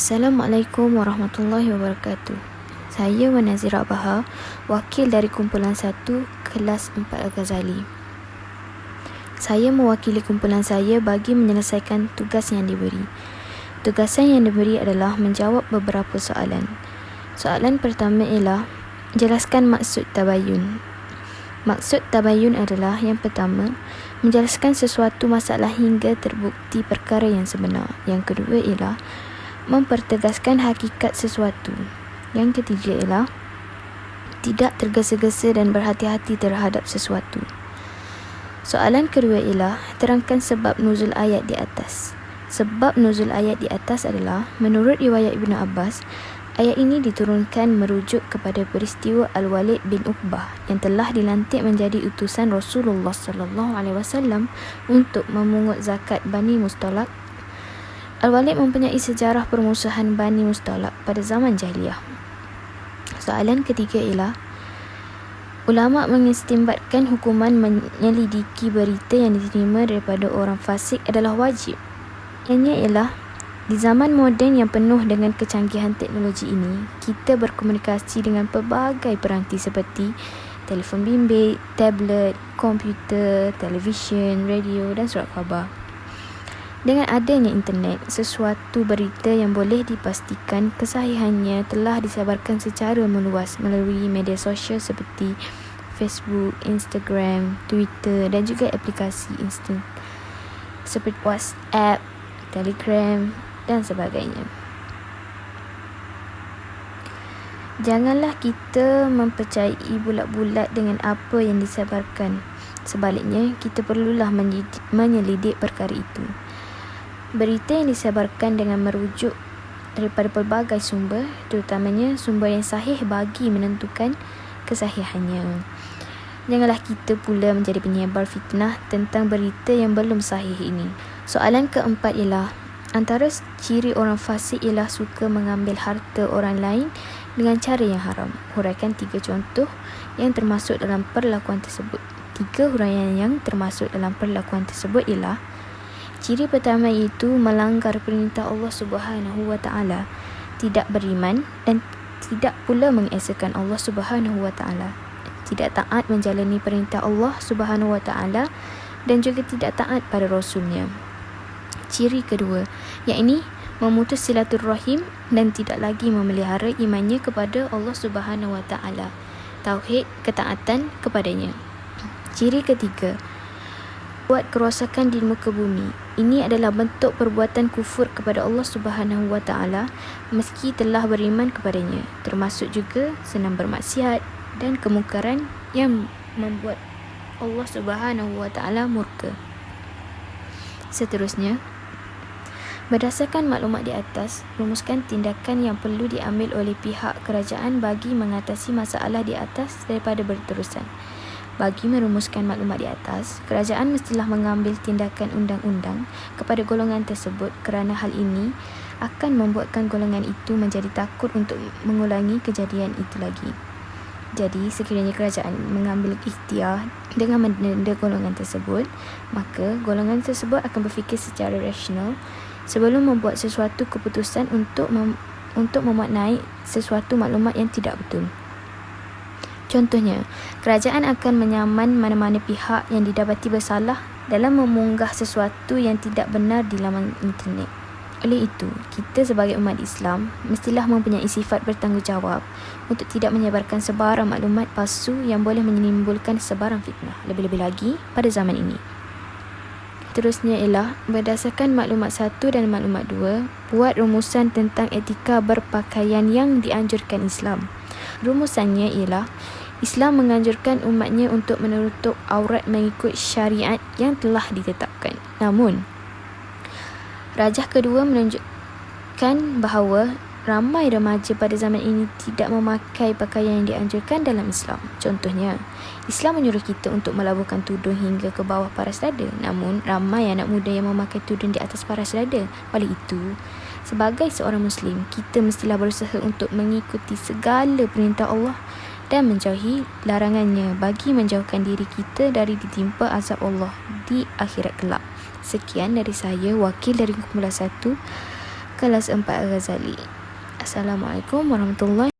Assalamualaikum warahmatullahi wabarakatuh. Saya Wan Nazira Baha, wakil dari kumpulan 1 kelas 4 Al-Ghazali. Saya mewakili kumpulan saya bagi menyelesaikan tugas yang diberi. Tugasan yang diberi adalah menjawab beberapa soalan. Soalan pertama ialah jelaskan maksud tabayun. Maksud tabayun adalah yang pertama, menjelaskan sesuatu masalah hingga terbukti perkara yang sebenar. Yang kedua ialah mempertegaskan hakikat sesuatu. Yang ketiga ialah tidak tergesa-gesa dan berhati-hati terhadap sesuatu. Soalan kedua ialah terangkan sebab nuzul ayat di atas. Sebab nuzul ayat di atas adalah menurut riwayat Ibnu Abbas, ayat ini diturunkan merujuk kepada peristiwa Al-Walid bin Uqbah yang telah dilantik menjadi utusan Rasulullah SAW untuk memungut zakat Bani Mustalaq. Al-Walid mempunyai sejarah permusuhan Bani Mustalaq pada zaman jahiliyah. Soalan ketiga ialah ulama mengistimbatkan hukuman menyelidiki berita yang diterima daripada orang fasik adalah wajib. Ianya ialah di zaman moden yang penuh dengan kecanggihan teknologi ini, kita berkomunikasi dengan pelbagai peranti seperti telefon bimbit, tablet, komputer, televisyen, radio dan surat khabar. Dengan adanya internet, sesuatu berita yang boleh dipastikan kesahihannya telah disebarkan secara meluas melalui media sosial seperti Facebook, Instagram, Twitter dan juga aplikasi instan seperti WhatsApp, Telegram dan sebagainya. Janganlah kita mempercayai bulat-bulat dengan apa yang disebarkan. Sebaliknya, kita perlulah menyelidik perkara itu. Berita yang disebarkan dengan merujuk daripada pelbagai sumber, terutamanya sumber yang sahih bagi menentukan kesahihannya. Janganlah kita pula menjadi penyebar fitnah tentang berita yang belum sahih ini. Soalan keempat ialah antara ciri orang fasik ialah suka mengambil harta orang lain dengan cara yang haram. Huraikan 3 contoh yang termasuk dalam perlakuan tersebut. 3 huraian yang termasuk dalam perlakuan tersebut ialah ciri pertama iaitu melanggar perintah Allah Subhanahu wa taala, tidak beriman dan tidak pula mengesakan Allah Subhanahu wa taala, tidak taat menjalani perintah Allah Subhanahu wa taala dan juga tidak taat pada rasulnya. Ciri kedua, yakni memutus silaturrahim dan tidak lagi memelihara imannya kepada Allah Subhanahu wa taala, tauhid, ketaatan kepadanya. Ciri ketiga, buat kerosakan di muka bumi. Ini adalah bentuk perbuatan kufur kepada Allah Subhanahu wa taala meski telah beriman kepadanya, termasuk juga senang bermaksiat dan kemungkaran yang membuat Allah Subhanahu wa taala murka. Seterusnya, berdasarkan maklumat di atas, rumuskan tindakan yang perlu diambil oleh pihak kerajaan bagi mengatasi masalah di atas daripada berterusan. Bagi merumuskan maklumat di atas, kerajaan mestilah mengambil tindakan undang-undang kepada golongan tersebut kerana hal ini akan membuatkan golongan itu menjadi takut untuk mengulangi kejadian itu lagi. Jadi, sekiranya kerajaan mengambil ikhtiar dengan mendenda golongan tersebut, maka golongan tersebut akan berfikir secara rasional sebelum membuat sesuatu keputusan untuk memaknai sesuatu maklumat yang tidak betul. Contohnya, kerajaan akan menyaman mana-mana pihak yang didapati bersalah dalam memunggah sesuatu yang tidak benar di laman internet. Oleh itu, kita sebagai umat Islam mestilah mempunyai sifat bertanggungjawab untuk tidak menyebarkan sebarang maklumat palsu yang boleh menimbulkan sebarang fitnah, lebih-lebih lagi pada zaman ini. Terusnya ialah berdasarkan maklumat 1 dan maklumat 2, buat rumusan tentang etika berpakaian yang dianjurkan Islam. Rumusannya ialah Islam menganjurkan umatnya untuk menutup aurat mengikut syariat yang telah ditetapkan. Namun, rajah kedua menunjukkan bahawa ramai remaja pada zaman ini tidak memakai pakaian yang dianjurkan dalam Islam. Contohnya, Islam menyuruh kita untuk melabuhkan tudung hingga ke bawah paras dada. Namun, ramai anak muda yang memakai tudung di atas paras dada. Oleh itu, sebagai seorang Muslim, kita mestilah berusaha untuk mengikuti segala perintah Allah dan menjauhi larangannya bagi menjauhkan diri kita dari ditimpa azab Allah di akhirat kelak. Sekian dari saya, wakil dari kumpulan 1 kelas 4 Al-Ghazali. Assalamualaikum warahmatullahi